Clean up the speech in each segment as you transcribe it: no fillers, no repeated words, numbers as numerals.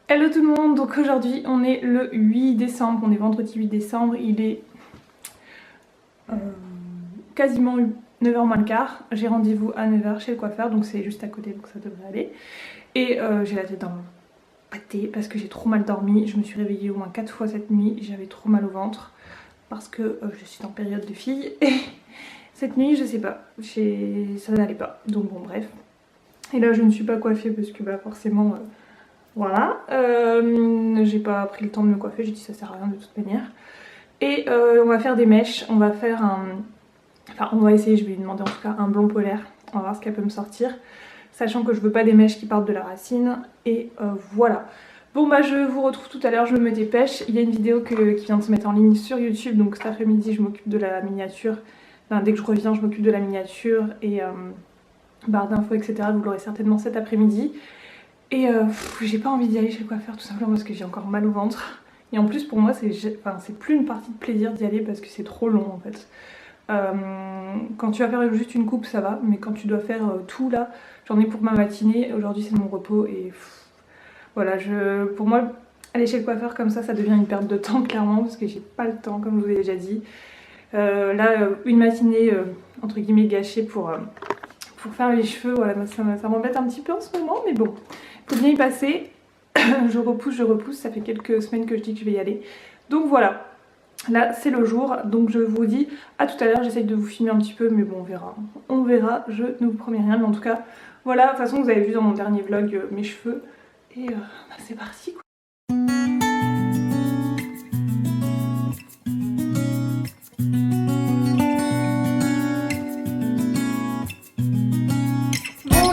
Hello tout le monde, donc aujourd'hui on est le 8 décembre, on est vendredi 8 décembre, il est quasiment 9h moins le quart. J'ai rendez-vous à 9h chez le coiffeur, donc c'est juste à côté, donc ça devrait aller. Et j'ai la tête dans le pâté parce que j'ai trop mal dormi, je me suis réveillée au moins 4 fois cette nuit, j'avais trop mal au ventre parce que je suis en période de fille et cette nuit je sais pas, ça n'allait pas, donc bon bref. Et là je ne suis pas coiffée parce que bah forcément... Voilà, j'ai pas pris le temps de me coiffer, j'ai dit ça sert à rien de toute manière. Et on va faire des mèches, on va faire un... Enfin on va essayer, je vais lui demander en tout cas un blond polaire, on va voir ce qu'elle peut me sortir. Sachant que je veux pas des mèches qui partent de la racine, et voilà. Bon bah je vous retrouve tout à l'heure, je me dépêche. Il y a une vidéo qui vient de se mettre en ligne sur YouTube, donc cet après-midi je m'occupe de la miniature. Enfin, dès que je reviens je m'occupe de la miniature et barre d'infos etc. Vous l'aurez certainement cet après-midi. Et j'ai pas envie d'y aller chez le coiffeur tout simplement parce que j'ai encore mal au ventre. Et en plus pour moi c'est plus une partie de plaisir d'y aller parce que c'est trop long en fait. Quand tu vas faire juste une coupe ça va, mais quand tu dois faire tout là, j'en ai pour ma matinée, aujourd'hui c'est mon repos et voilà, pour moi aller chez le coiffeur comme ça devient une perte de temps clairement parce que j'ai pas le temps comme je vous ai déjà dit. Là une matinée entre guillemets gâchée pour faire les cheveux, voilà, ça m'embête un petit peu en ce moment mais bon. Faut bien y passer, je repousse, ça fait quelques semaines que je dis que je vais y aller. Donc voilà, là c'est le jour, donc je vous dis à tout à l'heure, j'essaye de vous filmer un petit peu, mais bon on verra, je ne vous promets rien, mais en tout cas, voilà, de toute façon vous avez vu dans mon dernier vlog mes cheveux, et bah, c'est parti quoi.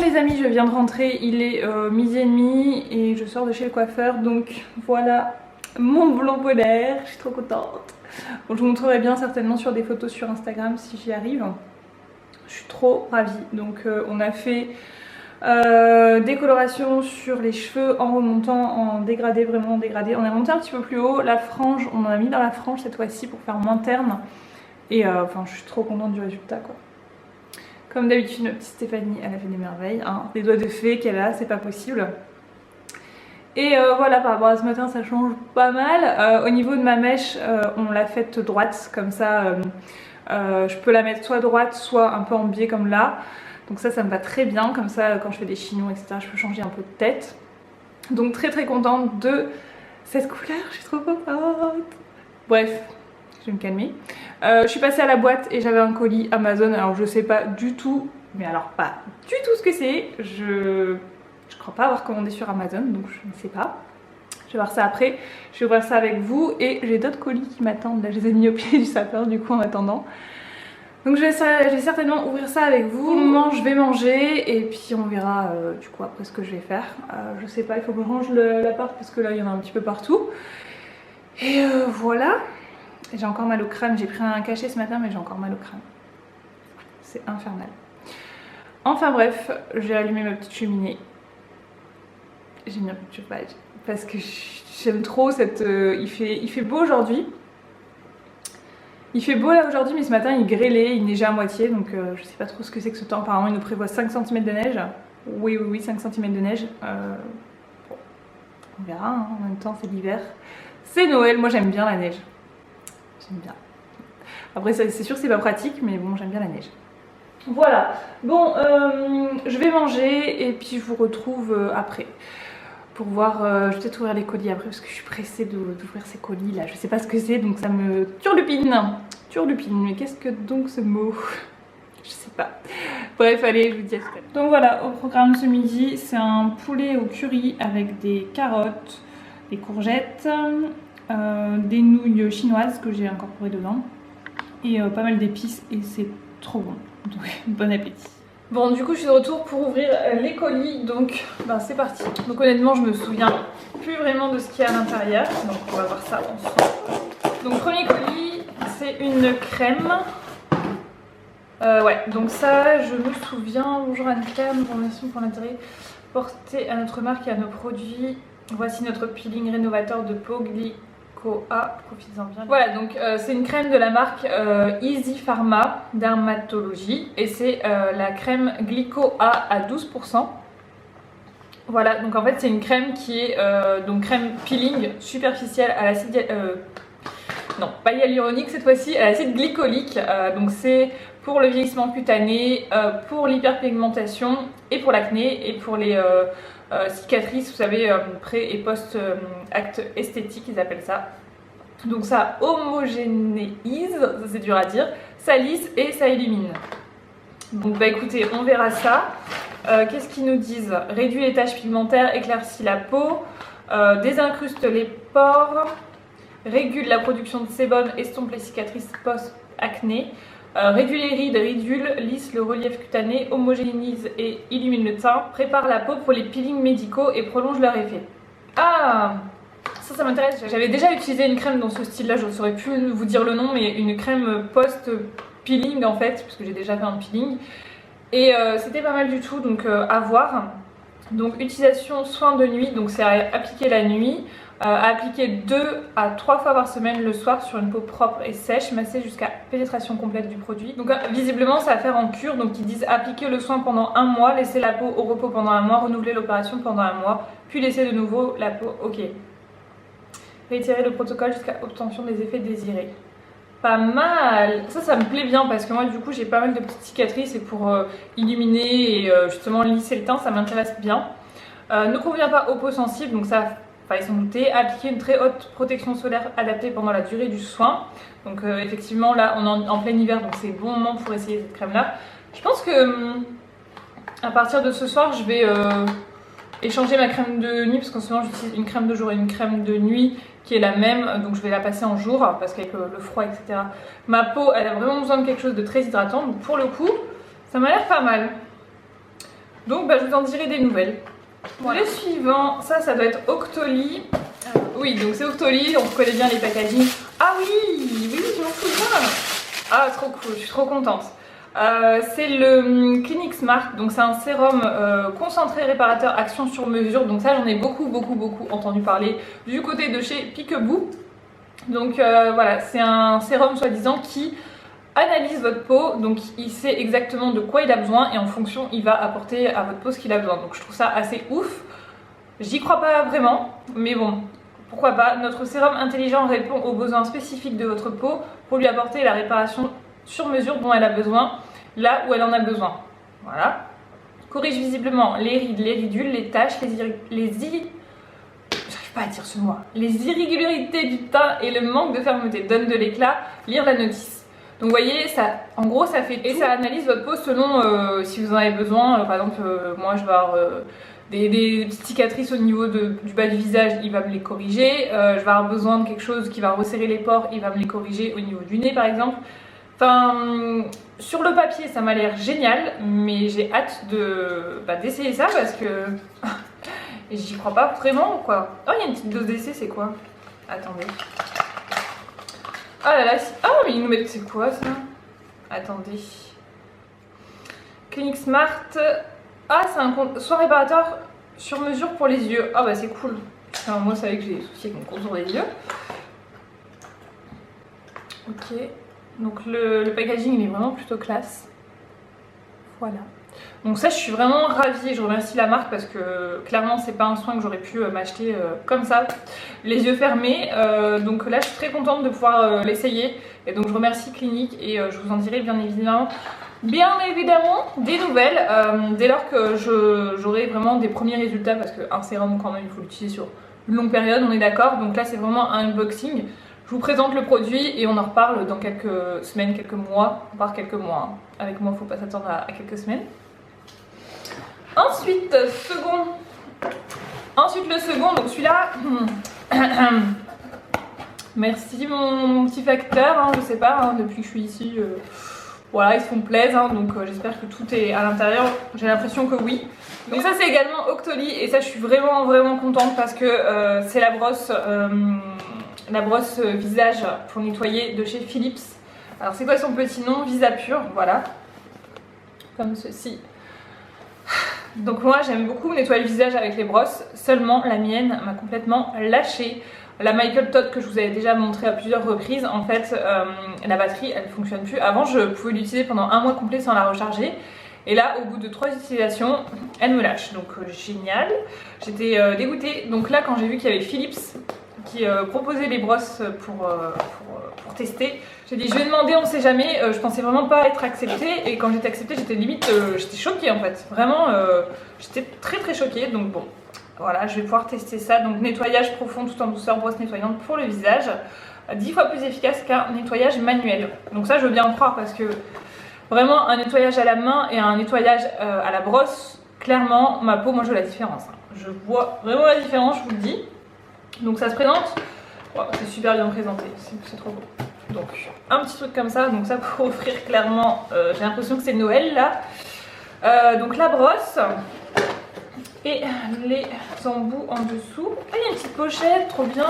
Les amis, je viens de rentrer, il est 12h30 et je sors de chez le coiffeur, donc voilà mon blond polaire, je suis trop contente. Bon, je vous montrerai bien certainement sur des photos sur Instagram si j'y arrive. Je suis trop ravie. Donc on a fait des colorations sur les cheveux en remontant en dégradé, vraiment en dégradé. On est remonté un petit peu plus haut, la frange, on en a mis dans la frange cette fois-ci pour faire moins terne. Et enfin je suis trop contente du résultat quoi. Comme d'habitude, ma petite Stéphanie, elle a fait des merveilles. Hein. Les doigts de fée qu'elle a, c'est pas possible. Et voilà, par rapport à ce matin, ça change pas mal. Au niveau de ma mèche, on l'a faite droite, comme ça, je peux la mettre soit droite, soit un peu en biais comme là. Donc ça me va très bien. Comme ça, quand je fais des chignons, etc., je peux changer un peu de tête. Donc très très contente de cette couleur, je suis trop contente. Bref. Je vais me calmer. Je suis passée à la boîte et j'avais un colis Amazon. Alors je sais pas du tout, mais alors pas du tout ce que c'est. Je crois pas avoir commandé sur Amazon, donc je ne sais pas. Je vais voir ça après. Je vais voir ça avec vous et j'ai d'autres colis qui m'attendent. Là je les ai mis au pied du sapin du coup en attendant. Donc je vais certainement ouvrir ça avec vous. Pour le moment je vais manger et puis on verra du coup après ce que je vais faire. Je sais pas, il faut que je range l'appart parce que là il y en a un petit peu partout. Et voilà. J'ai encore mal au crâne, j'ai pris un cachet ce matin mais j'ai encore mal au crâne. C'est infernal. Enfin bref, j'ai allumé ma petite cheminée. J'ai mis un peu de chauffage parce que j'aime trop cette... il fait beau aujourd'hui. Il fait beau là aujourd'hui mais ce matin il grêlait, il neigeait à moitié donc je sais pas trop ce que c'est que ce temps. Apparemment il nous prévoit 5 cm de neige. Oui, 5 cm de neige. Bon, on verra, hein. En même temps c'est l'hiver. C'est Noël, moi j'aime bien la neige. J'aime bien. Après c'est sûr que c'est pas pratique mais bon j'aime bien la neige. Voilà, bon je vais manger et puis je vous retrouve après pour voir, je vais peut-être ouvrir les colis après parce que je suis pressée d'ouvrir ces colis là, je sais pas ce que c'est donc ça me turlupine, mais qu'est-ce que donc ce mot? Je sais pas. Bref, allez, je vous dis à tout à l'heure. Donc voilà, au programme ce midi, c'est un poulet au curry avec des carottes, des courgettes, des nouilles chinoises que j'ai incorporées dedans et pas mal d'épices et c'est trop bon. Donc bon appétit. Bon du coup je suis de retour pour ouvrir les colis donc ben, c'est parti. Donc honnêtement je me souviens plus vraiment de ce qu'il y a à l'intérieur donc on va voir ça ensemble. Donc premier colis c'est une crème. Ouais donc ça je me souviens. Bonjour Anne-Claire, information pour l'intérêt porté à notre marque et à nos produits. Voici notre peeling rénovateur de peau Glyco-A, profites-en bien. Voilà, donc c'est une crème de la marque Easy Pharma Dermatologie et c'est la crème Glyco-A à 12%. Voilà, donc en fait c'est une crème qui est donc crème peeling superficielle à l'acide... non, pas hyaluronique cette fois-ci, à l'acide glycolique. Donc c'est pour le vieillissement cutané, pour l'hyperpigmentation et pour l'acné et pour les cicatrices, vous savez, pré et post-acte esthétique, ils appellent ça. Donc ça homogénéise, ça c'est dur à dire, ça lisse et ça élimine. Donc bah écoutez, on verra ça. Qu'est-ce qu'ils nous disent? Réduit les taches pigmentaires, éclaircit la peau, désincruste les pores, régule la production de sébum, estompe les cicatrices post-acné, réduit les rides, ridule, lisse le relief cutané, homogénéise et illumine le teint, prépare la peau pour les peelings médicaux et prolonge leur effet. Ah, ça m'intéresse. J'avais déjà utilisé une crème dans ce style-là, je ne saurais plus vous dire le nom, mais une crème post-peeling en fait, puisque j'ai déjà fait un peeling. Et c'était pas mal du tout, donc à voir. Donc utilisation soin de nuit, donc c'est à appliquer la nuit, à appliquer 2 à 3 fois par semaine le soir sur une peau propre et sèche, masser jusqu'à pénétration complète du produit. Donc visiblement ça va faire en cure, donc ils disent appliquer le soin pendant 1 mois, laisser la peau au repos pendant 1 mois, renouveler l'opération pendant 1 mois, puis laisser de nouveau la peau, ok. Réitérer le protocole jusqu'à obtention des effets désirés. Pas mal, ça me plaît bien parce que moi du coup j'ai pas mal de petites cicatrices et pour illuminer et justement lisser le teint ça m'intéresse bien. Ne convient pas aux peaux sensibles, donc ça fallait s'en douter. Appliquer une très haute protection solaire adaptée pendant la durée du soin. Donc effectivement là on est en plein hiver donc c'est le bon moment pour essayer cette crème là. Je pense que à partir de ce soir je vais échanger ma crème de nuit parce qu'en ce moment j'utilise une crème de jour et une crème de nuit qui est la même, donc je vais la passer en jour parce qu'avec le froid etc. Ma peau elle a vraiment besoin de quelque chose de très hydratant, donc pour le coup ça m'a l'air pas mal. Donc bah, je vous en dirai des nouvelles. Voilà. Le suivant, ça doit être Octoly. Oui, donc c'est Octoly, on connaît bien les packaging. Ah oui, je m'en souviens. Ah trop cool, je suis trop contente. C'est le Clinique Smart, donc c'est un sérum concentré réparateur action sur mesure. Donc ça j'en ai beaucoup entendu parler du côté de chez Peekaboo. Donc voilà, c'est un sérum soi-disant qui analyse votre peau, donc il sait exactement de quoi il a besoin et en fonction il va apporter à votre peau ce qu'il a besoin. Donc je trouve ça assez ouf. J'y crois pas vraiment, mais bon, pourquoi pas. Notre sérum intelligent répond aux besoins spécifiques de votre peau pour lui apporter la réparation sur mesure dont elle a besoin, là où elle en a besoin. Voilà. Corrige visiblement les rides, les ridules, les taches, j'arrive pas à dire ce mot. Les irrégularités du teint et le manque de fermeté. Donne de l'éclat, lire la notice. Donc vous voyez, ça, en gros ça fait tout. Et ça analyse votre peau selon si vous en avez besoin. Par exemple, moi je vais avoir des petites cicatrices au niveau du bas du visage, il va me les corriger. Je vais avoir besoin de quelque chose qui va resserrer les pores, il va me les corriger au niveau du nez par exemple. Enfin, sur le papier ça m'a l'air génial, mais j'ai hâte d'essayer ça parce que j'y crois pas vraiment quoi. Oh, il y a une petite dose d'essai, c'est quoi? Attendez. Ah là là, ah mais ils nous mettent, c'est quoi ça? Attendez. Clinique Smart. Ah, c'est un soin réparateur sur mesure pour les yeux. Ah bah c'est cool. Alors, moi, vous savez que j'ai des soucis avec mon contour des yeux. Ok. Donc le packaging il est vraiment plutôt classe. Voilà. Donc ça je suis vraiment ravie, je remercie la marque parce que clairement c'est pas un soin que j'aurais pu m'acheter comme ça, les yeux fermés. Donc là je suis très contente de pouvoir l'essayer et donc je remercie Clinique et je vous en dirai bien évidemment des nouvelles dès lors que j'aurai vraiment des premiers résultats parce qu'un sérum quand même il faut l'utiliser sur une longue période, on est d'accord. Donc là c'est vraiment un unboxing. Je vous présente le produit et on en reparle dans quelques semaines, quelques mois, voire quelques mois. Avec moi, il ne faut pas s'attendre à quelques semaines. Ensuite, le second, donc celui-là. Merci mon petit facteur, hein, je sais pas, hein, depuis que je suis ici, voilà, ils se font plaisir, hein, donc j'espère que tout est à l'intérieur. J'ai l'impression que oui. Donc ça c'est également Octoly et ça je suis vraiment contente parce que c'est la brosse visage pour nettoyer de chez Philips. Alors c'est quoi son petit nom? Visapure, voilà. Comme ceci. Donc moi j'aime beaucoup nettoyer le visage avec les brosses, seulement la mienne m'a complètement lâché. La Michael Todd que je vous avais déjà montré à plusieurs reprises, en fait la batterie elle fonctionne plus. Avant je pouvais l'utiliser pendant un mois complet sans la recharger. Et là, au bout de 3 utilisations, elle me lâche. Donc génial. J'étais dégoûtée. Donc là, quand j'ai vu qu'il y avait Philips qui proposait les brosses pour tester, j'ai dit je vais demander, on sait jamais. Je pensais vraiment pas être acceptée. Et quand j'étais acceptée, j'étais limite, j'étais choquée en fait. Vraiment, j'étais très choquée. Donc bon, voilà, je vais pouvoir tester ça. Donc nettoyage profond tout en douceur, brosse nettoyante pour le visage. 10 fois plus efficace qu'un nettoyage manuel. Donc ça, je veux bien en croire parce que vraiment, un nettoyage à la main et un nettoyage à la brosse, clairement, ma peau, moi je vois la différence. Je vois vraiment la différence, je vous le dis. Donc ça se présente, wow, c'est super bien présenté, c'est trop beau. Donc un petit truc comme ça, donc ça pour offrir clairement, j'ai l'impression que c'est Noël là. Donc la brosse et les embouts en dessous. Ah, il y a une petite pochette, trop bien.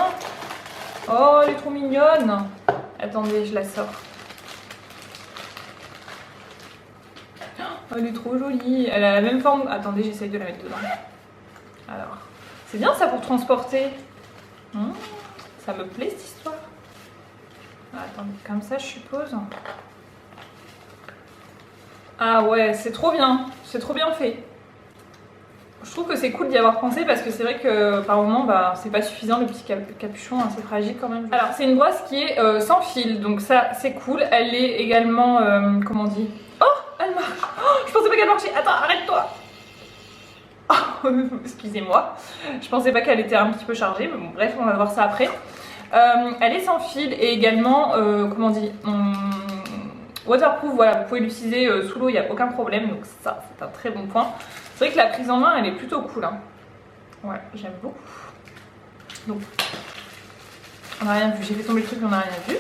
Oh, elle est trop mignonne. Attendez, je la sors. Oh, elle est trop jolie. Elle a la même forme. Attendez, j'essaye de la mettre dedans. Alors, c'est bien ça pour transporter. Ça me plaît cette histoire. Attendez, comme ça je suppose. Ah ouais, c'est trop bien. C'est trop bien fait. Je trouve que c'est cool d'y avoir pensé parce que c'est vrai que par moment bah, c'est pas suffisant le petit capuchon, hein, c'est fragile quand même. Alors c'est une brosse qui est sans fil, donc ça c'est cool. Elle est également, comment on dit? Oh, elle marche. Oh, je pensais pas qu'elle marchait. Attends, arrête-toi. Oh, excusez-moi. Je pensais pas qu'elle était un petit peu chargée, mais bon bref, on va voir ça après. Elle est sans fil et également, comment on dit, waterproof, voilà, vous pouvez l'utiliser sous l'eau, il n'y a aucun problème, donc ça c'est un très bon point. C'est vrai que la prise en main elle est plutôt cool, hein. Ouais, j'aime beaucoup. Donc on n'a rien vu, j'ai fait tomber le truc, on n'a rien vu.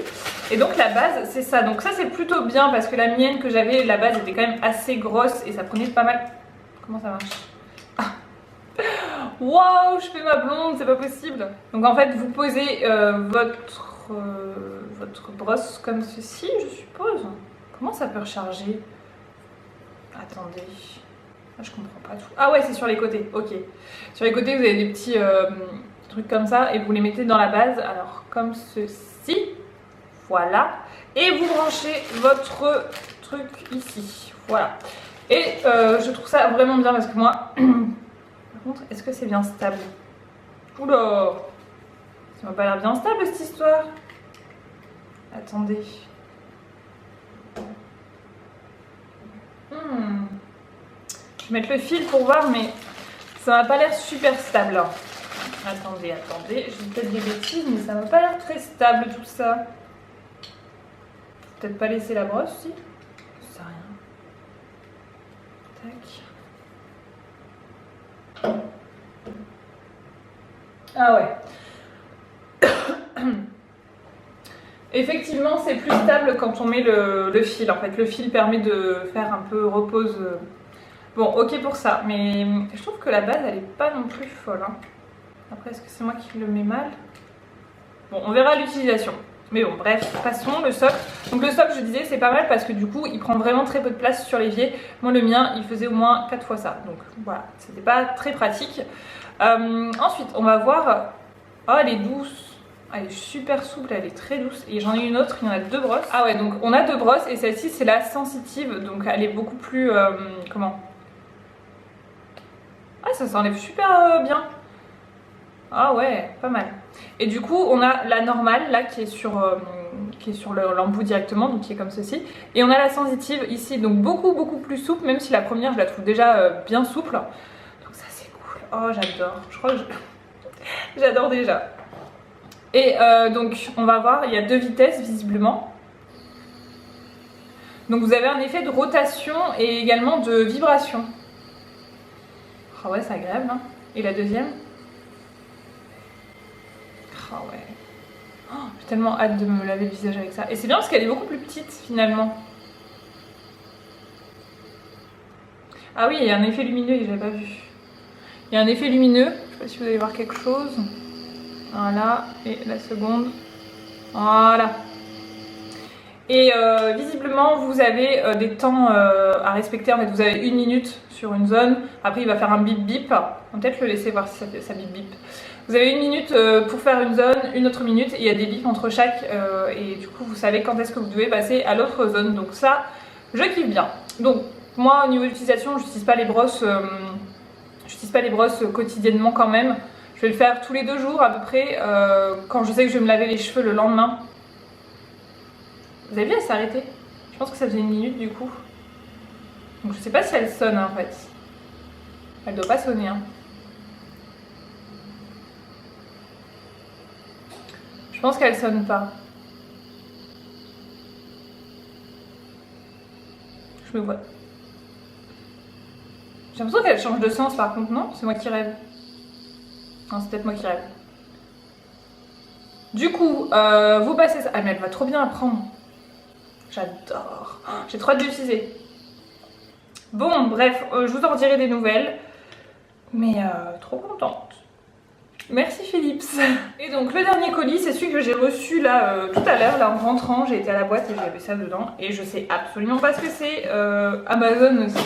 Et donc la base c'est ça, donc ça c'est plutôt bien parce que la mienne que j'avais, la base était quand même assez grosse et ça prenait pas mal. Comment ça marche? Ah. Waouh, je fais ma blonde, c'est pas possible. Donc en fait vous posez votre brosse comme ceci, je suppose. Comment ça peut recharger? Attendez. Je comprends pas tout. Ah ouais, c'est sur les côtés, ok. Sur les côtés, vous avez des petits trucs comme ça et vous les mettez dans la base. Alors, comme ceci. Voilà. Et vous branchez votre truc ici. Voilà. Et je trouve ça vraiment bien parce que moi... Par contre, est-ce que c'est bien stable? Oula! Ça m'a pas l'air bien stable cette histoire. Attendez. Je vais mettre le fil pour voir, mais ça m'a pas l'air super stable. Attendez, je dis peut-être des bêtises, mais ça m'a pas l'air très stable tout ça. Peut-être pas laisser la brosse aussi. Je sais rien. Tac. Ah ouais. Effectivement, c'est plus stable quand on met le fil. En fait, le fil permet de faire un peu repose. Bon, ok pour ça, mais je trouve que la base elle est pas non plus folle, hein. Après, est-ce que c'est moi qui le mets mal? Bon, on verra l'utilisation. Mais bon, bref, passons, le socle. Donc le socle, je disais, c'est pas mal parce que du coup, il prend vraiment très peu de place sur l'évier. Moi, le mien, il faisait au moins 4 fois ça. Donc voilà, c'était pas très pratique. Ensuite, on va voir... Oh, elle est douce. Elle est super souple, elle est très douce. Et j'en ai une autre, il y en a 2 brosses. Ah ouais, donc on a 2 brosses et celle-ci, c'est la sensitive. Donc elle est beaucoup plus... comment? Ah, ça s'enlève super bien. Ah ouais, pas mal. Et du coup, on a la normale là qui est sur l'embout directement, donc qui est comme ceci. Et on a la sensitive ici, donc beaucoup plus souple, même si la première je la trouve déjà bien souple. Donc ça c'est cool. Oh j'adore. Je crois que j'adore déjà. Et donc on va voir, il y a 2 vitesses visiblement. Donc vous avez un effet de rotation et également de vibration. Ah ouais, c'est agréable, hein. Et la deuxième? Ah ouais. Oh, j'ai tellement hâte de me laver le visage avec ça. Et c'est bien parce qu'elle est beaucoup plus petite finalement. Ah oui, il y a un effet lumineux que j'avais pas vu. Il y a un effet lumineux. Je sais pas si vous allez voir quelque chose. Voilà. Et la seconde. Voilà. Et visiblement, vous avez des temps à respecter. En fait, vous avez 1 minute sur une zone. Après, il va faire un bip bip. On va peut-être le laisser voir si ça fait ça bip bip. Vous avez 1 minute pour faire une zone, une autre minute. Et il y a des bips entre chaque. Et du coup, vous savez quand est-ce que vous devez passer à l'autre zone. Donc ça, je kiffe bien. Donc, Moi, au niveau d'utilisation, je n'utilise pas les brosses, quotidiennement quand même. Je vais le faire tous les 2 jours à peu près, quand je sais que je vais me laver les cheveux le lendemain. Vous avez vu, elle s'est arrêtée. Je pense que ça faisait 1 minute du coup. Donc je sais pas si elle sonne en fait. Elle doit pas sonner. Hein. Je pense qu'elle sonne pas. Je me vois. J'ai l'impression qu'elle change de sens par contre, non? C'est moi qui rêve. Non, c'est peut-être moi qui rêve. Du coup, vous passez ça. Ah mais elle va trop bien apprendre. J'adore. J'ai trop hâte d'utiliser. Bon, bref, je vous en dirai des nouvelles. Mais trop contente. Merci Philips. Et donc le dernier colis, c'est celui que j'ai reçu là tout à l'heure. Là en rentrant, j'ai été à la boîte et j'avais ça dedans. Et je sais absolument pas ce que c'est. Amazon aussi.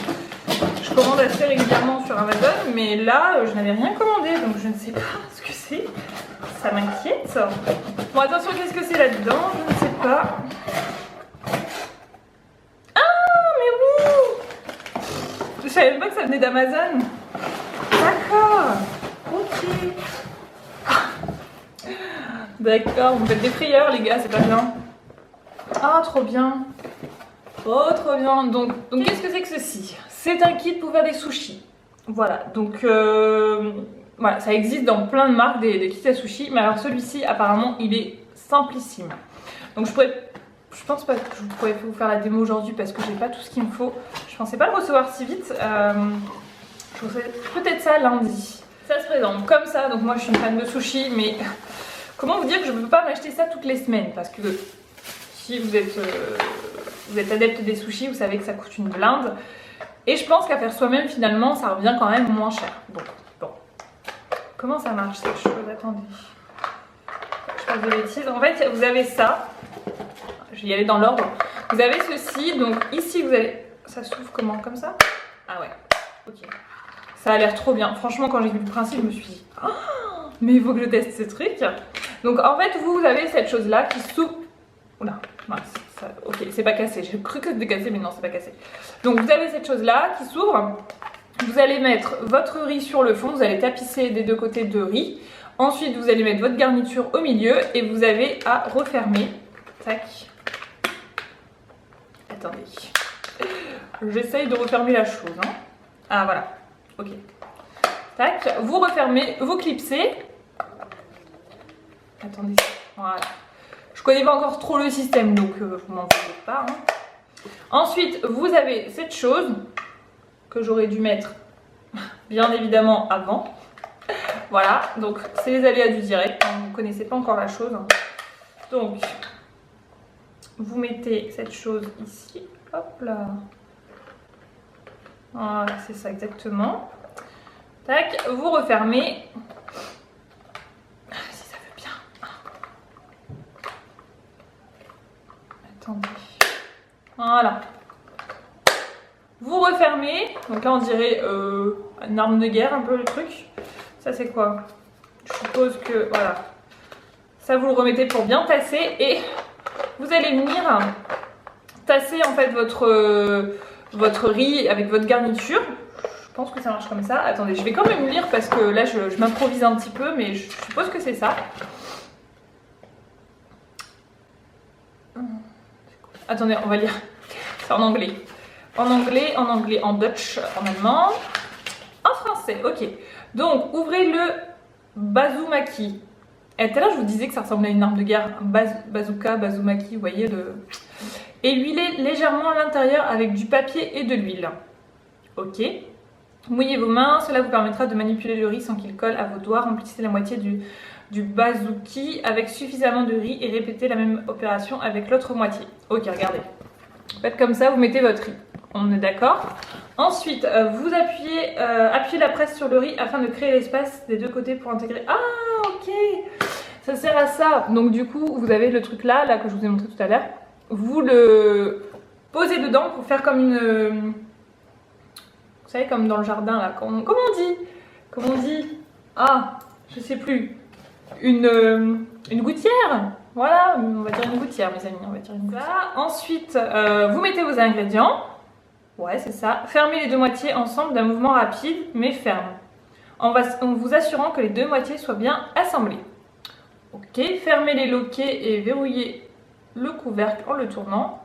Je commande assez régulièrement sur Amazon. Mais là, je n'avais rien commandé. Donc je ne sais pas ce que c'est. Ça m'inquiète. Bon, attention, qu'est-ce que c'est là-dedans? Je ne sais pas. Je savais même pas que ça venait d'Amazon. D'accord. Ok. D'accord, vous faites des frayeurs les gars, c'est pas bien. Ah, trop bien. Oh, trop bien. Donc qu'est-ce que c'est que ceci? C'est un kit pour faire des sushis. Voilà, donc voilà, ça existe dans plein de marques des kits à sushis. Mais alors celui-ci, apparemment, il est simplissime. Donc je pense pas que je pourrais vous faire la démo aujourd'hui parce que j'ai pas tout ce qu'il me faut. Je pensais pas le recevoir si vite. Je recevrai peut-être ça lundi. Ça se présente comme ça. Donc moi je suis une fan de sushi, mais comment vous dire que je ne peux pas m'acheter ça toutes les semaines? Parce que si vous êtes adepte des sushis, vous savez que ça coûte une blinde. Et je pense qu'à faire soi-même finalement, ça revient quand même moins cher. Donc bon. Comment ça marche cette chose? Attendez. Je passe des bêtises. En fait, vous avez ça. Je vais y aller dans l'ordre. Vous avez ceci, donc ici vous avez... Ça s'ouvre comment? Comme ça? Ah ouais, ok. Ça a l'air trop bien. Franchement, quand j'ai vu le principe, je me suis dit oh, mais il faut que je teste ce truc. Donc en fait, vous avez cette chose-là qui s'ouvre... Oula, mince, ça... ok, c'est pas cassé. J'ai cru que c'était cassé, mais non, c'est pas cassé. Donc vous avez cette chose-là qui s'ouvre. Vous allez mettre votre riz sur le fond. Vous allez tapisser des 2 côtés de riz. Ensuite, vous allez mettre votre garniture au milieu et vous avez à refermer. Tac. Attendez. J'essaye de refermer la chose. Hein. Ah voilà. Ok. Tac. Vous refermez, vous clipsez. Attendez. Voilà. Je connais pas encore trop le système, donc vous m'en voulez pas. Hein. Ensuite, vous avez cette chose que j'aurais dû mettre bien évidemment avant. Voilà. Donc c'est les aléas du direct. Vous ne connaissez pas encore la chose. Donc vous mettez cette chose ici, hop là, voilà, c'est ça exactement, tac, vous refermez, si ça veut bien, attendez, voilà, vous refermez, donc là on dirait une arme de guerre un peu le truc, ça c'est quoi? Je suppose que, voilà, ça vous le remettez pour bien tasser et vous allez venir tasser en fait votre riz avec votre garniture. Je pense que ça marche comme ça. Attendez, je vais quand même lire parce que là je m'improvise un petit peu, mais je suppose que c'est ça. Attendez, on va lire. C'est en anglais. En anglais, en anglais, en Dutch, en allemand, en français. Ok. Donc ouvrez le bazumaki. Et tout à l'heure, je vous disais que ça ressemblait à une arme de guerre, bazooka, bazumaki, vous voyez. Et huilez légèrement à l'intérieur avec du papier et de l'huile. Ok. Mouillez vos mains, cela vous permettra de manipuler le riz sans qu'il colle à vos doigts. Remplissez la moitié du bazooki avec suffisamment de riz et répétez la même opération avec l'autre moitié. Ok, regardez. Faites comme ça, vous mettez votre riz. On est d'accord? Ensuite, vous appuyez la presse sur le riz afin de créer l'espace des 2 côtés pour intégrer. Ah, ok. Ça sert à ça. Donc du coup, vous avez le truc là que je vous ai montré tout à l'heure. Vous le posez dedans pour faire comme une... Vous savez, comme dans le jardin là. Comment on dit? Comment on dit? Ah, je sais plus. Une gouttière. Voilà, on va dire une gouttière mes amis. On va dire une gouttière. Ensuite, vous mettez vos ingrédients. Ouais, c'est ça. Fermez les deux moitiés ensemble d'un mouvement rapide mais ferme, en vous assurant que les deux moitiés soient bien assemblées. Ok, fermez les loquets et verrouillez le couvercle en le tournant.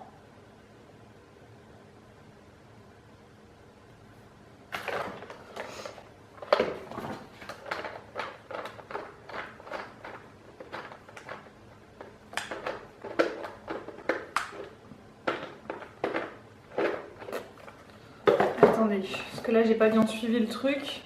Attendez, parce que là j'ai pas bien suivi le truc.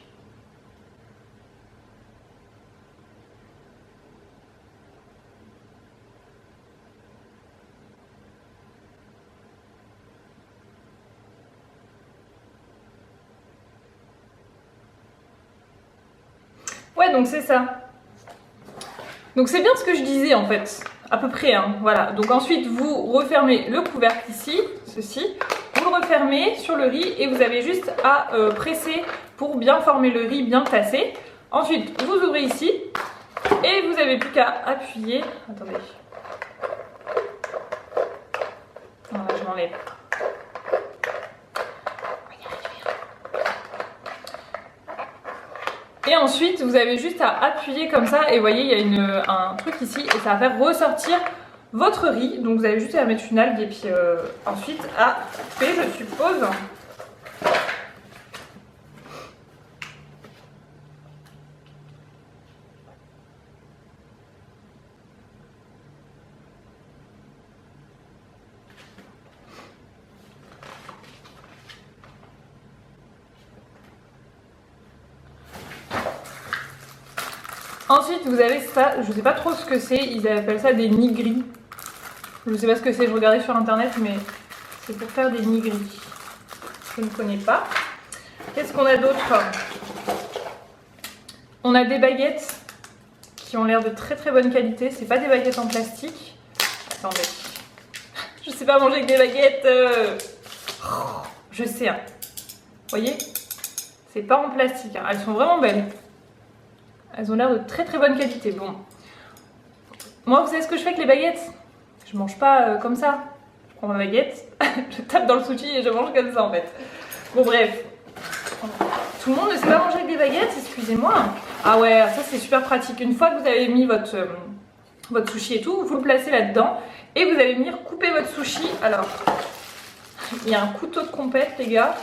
Ouais, donc c'est ça. Donc c'est bien ce que je disais en fait, à peu près, hein, voilà. Donc ensuite vous refermez le couvercle ici, ceci, vous le refermez sur le riz et vous avez juste à presser pour bien former le riz, bien tasser. Ensuite vous ouvrez ici et vous n'avez plus qu'à appuyer. Attendez. Voilà, je m'enlève. Et ensuite, vous avez juste à appuyer comme ça et vous voyez, il y a un truc ici et ça va faire ressortir votre riz. Donc vous avez juste à mettre une algue et puis ensuite à couper, je suppose. Ensuite, vous avez ça, je sais pas trop ce que c'est, ils appellent ça des nigris. Je sais pas ce que c'est, je regardais sur internet, mais c'est pour faire des nigris. Je ne connais pas. Qu'est-ce qu'on a d'autre? On a des baguettes qui ont l'air de très très bonne qualité. C'est pas des baguettes en plastique. Attendez. Je sais pas manger avec des baguettes. Je sais. Hein. Vous voyez? C'est pas en plastique. Hein. Elles sont vraiment belles. Elles ont l'air de très très bonne qualité. Bon. Moi, vous savez ce que je fais avec les baguettes? Je mange pas comme ça. Je prends ma baguette, je tape dans le sushi et je mange comme ça en fait. Bon bref. Tout le monde ne sait pas manger avec des baguettes, excusez-moi. Ah ouais, ça c'est super pratique. Une fois que vous avez mis votre sushi et tout, vous le placez là-dedans et vous allez venir couper votre sushi. Alors, il y a un couteau de compète les gars.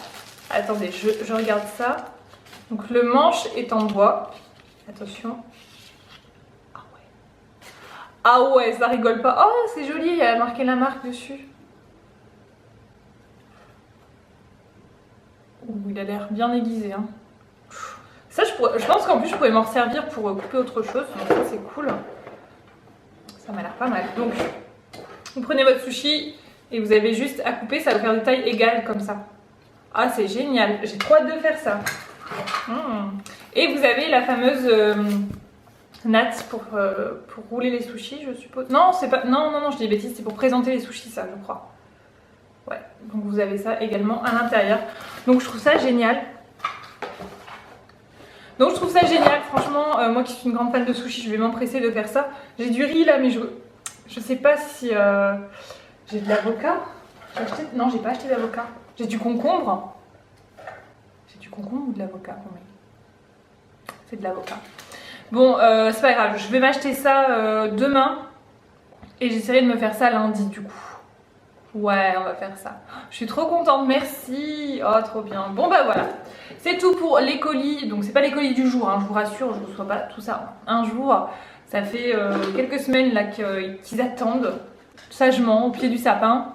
Attendez, je regarde ça. Donc le manche est en bois. Attention. Ah ouais, ça rigole pas. Oh, c'est joli, il y a marqué la marque dessus. Ouh, il a l'air bien aiguisé. Hein. Ça, je pense qu'en plus, je pourrais m'en servir pour couper autre chose. Donc ça, c'est cool. Ça m'a l'air pas mal. Donc, vous prenez votre sushi et vous avez juste à couper. Ça va faire de taille égale comme ça. Ah, c'est génial. J'ai trop hâte de faire ça. Et vous avez la fameuse... natte pour rouler les sushis, je suppose. Non, c'est pas. Non, je dis des bêtises, c'est pour présenter les sushis, ça, je crois. Ouais, donc vous avez ça également à l'intérieur. Donc je trouve ça génial. Franchement, moi qui suis une grande fan de sushis, je vais m'empresser de faire ça. J'ai du riz là, mais je sais pas si j'ai de l'avocat. Non, j'ai pas acheté d'avocat. J'ai du concombre. J'ai du concombre ou de l'avocat? C'est de l'avocat. Bon, c'est pas grave, je vais m'acheter ça demain et j'essaierai de me faire ça lundi du coup. Ouais, on va faire ça. Je suis trop contente, merci. Oh, trop bien. Bon bah voilà, c'est tout pour les colis. Donc c'est pas les colis du jour, hein, je vous rassure, je reçois pas tout ça un jour. Ça fait quelques semaines là qu'ils attendent sagement au pied du sapin.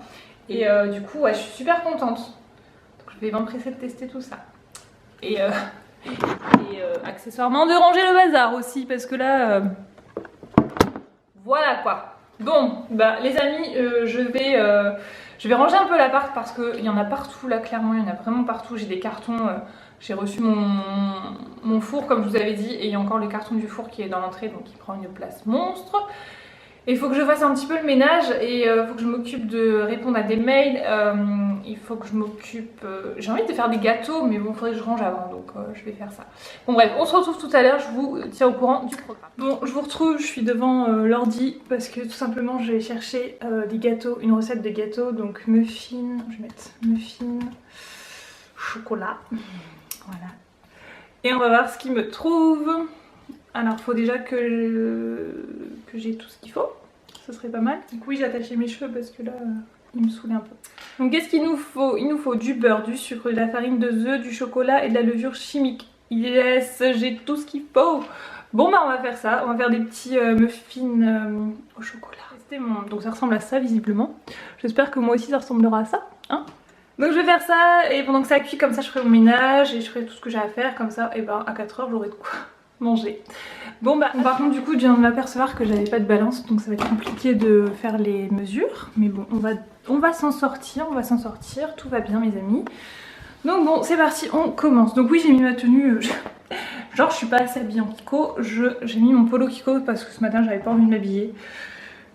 Et du coup, ouais, je suis super contente. Donc je vais m'empresser de tester tout ça. Et accessoirement de ranger le bazar aussi parce que là voilà quoi. Bon bah les amis, je vais ranger un peu l'appart parce qu'il y en a partout là, clairement il y en a vraiment partout. J'ai des cartons, j'ai reçu mon four comme je vous avais dit et il y a encore le carton du four qui est dans l'entrée donc il prend une place monstre. Il faut que je fasse un petit peu le ménage et il faut que je m'occupe de répondre à des mails. Il faut que je m'occupe... j'ai envie de faire des gâteaux, mais bon, il faudrait que je range avant, donc je vais faire ça. Bon bref, on se retrouve tout à l'heure, je vous tiens au courant du programme. Bon, je vous retrouve, je suis devant l'ordi parce que tout simplement, je vais chercher des gâteaux, une recette de gâteaux. Donc muffins, je vais mettre muffins. chocolat. Voilà. Et on va voir ce qu'il me trouve. Alors il faut déjà que j'ai tout ce qu'il faut. Ce serait pas mal. Donc oui, j'ai attaché mes cheveux parce que là il me saoulait un peu. Donc qu'est-ce qu'il nous faut? Il nous faut du beurre, du sucre, de la farine de œufs, du chocolat et de la levure chimique. Yes, j'ai tout ce qu'il faut. Bon bah on va faire ça, on va faire des petits muffins au chocolat. Donc ça ressemble à ça visiblement. J'espère que moi aussi ça ressemblera à ça, hein. Donc je vais faire ça et pendant que ça cuit comme ça je ferai mon ménage et je ferai tout ce que j'ai à faire comme ça et ben à 4 h j'aurai de quoi manger. Bon bah par contre du coup je viens de m'apercevoir que j'avais pas de balance donc ça va être compliqué de faire les mesures. Mais bon on va s'en sortir, tout va bien mes amis. Donc bon c'est parti, on commence. Donc oui j'ai mis ma tenue, genre je suis pas assez habillée en Kiko, j'ai mis mon polo Kiko parce que ce matin j'avais pas envie de m'habiller.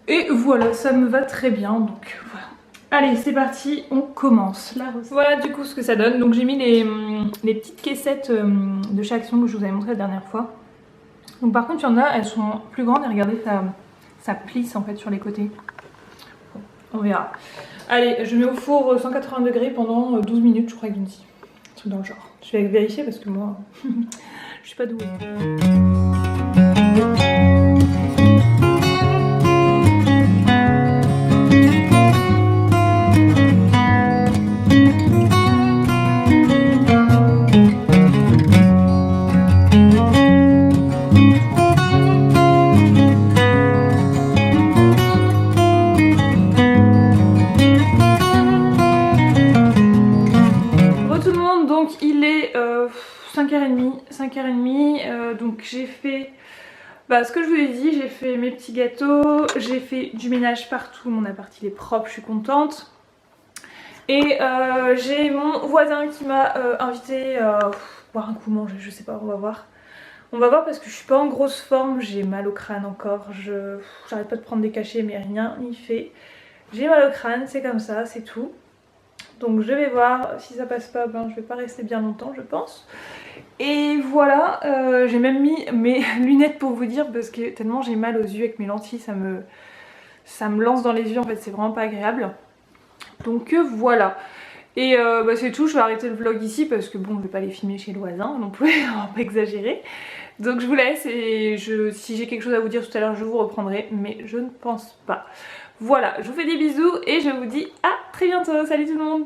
Et voilà ça me va très bien donc voilà. Allez c'est parti, on commence la recette. Voilà du coup ce que ça donne. Donc j'ai mis les petites caissettes de chez Action que je vous avais montré la dernière fois. Donc par contre il y en a, elles sont plus grandes et regardez ça plisse en fait sur les côtés. Bon, on verra. Allez je mets au four 180 degrés pendant 12 minutes je crois qu'il me dit. Un truc dans le genre. Je vais vérifier parce que moi je suis pas douée. Donc il est 5h30, donc j'ai fait ce que je vous ai dit, j'ai fait mes petits gâteaux, j'ai fait du ménage partout, mon appart il est propre, je suis contente. Et j'ai mon voisin qui m'a invité à boire un coup, manger, je sais pas, on va voir. On va voir parce que je suis pas en grosse forme, j'ai mal au crâne encore, j'arrête pas de prendre des cachets mais rien n'y fait. J'ai mal au crâne, c'est comme ça, c'est tout. Donc je vais voir, si ça passe pas, je vais pas rester bien longtemps je pense. Et voilà, j'ai même mis mes lunettes pour vous dire parce que tellement j'ai mal aux yeux avec mes lentilles, ça me lance dans les yeux en fait, c'est vraiment pas agréable. Donc voilà. Et c'est tout, je vais arrêter le vlog ici parce que bon je vais pas les filmer chez le voisin non plus, on va pas exagérer. Donc je vous laisse et si j'ai quelque chose à vous dire tout à l'heure je vous reprendrai, mais je ne pense pas. Voilà, je vous fais des bisous et je vous dis à très bientôt, salut tout le monde.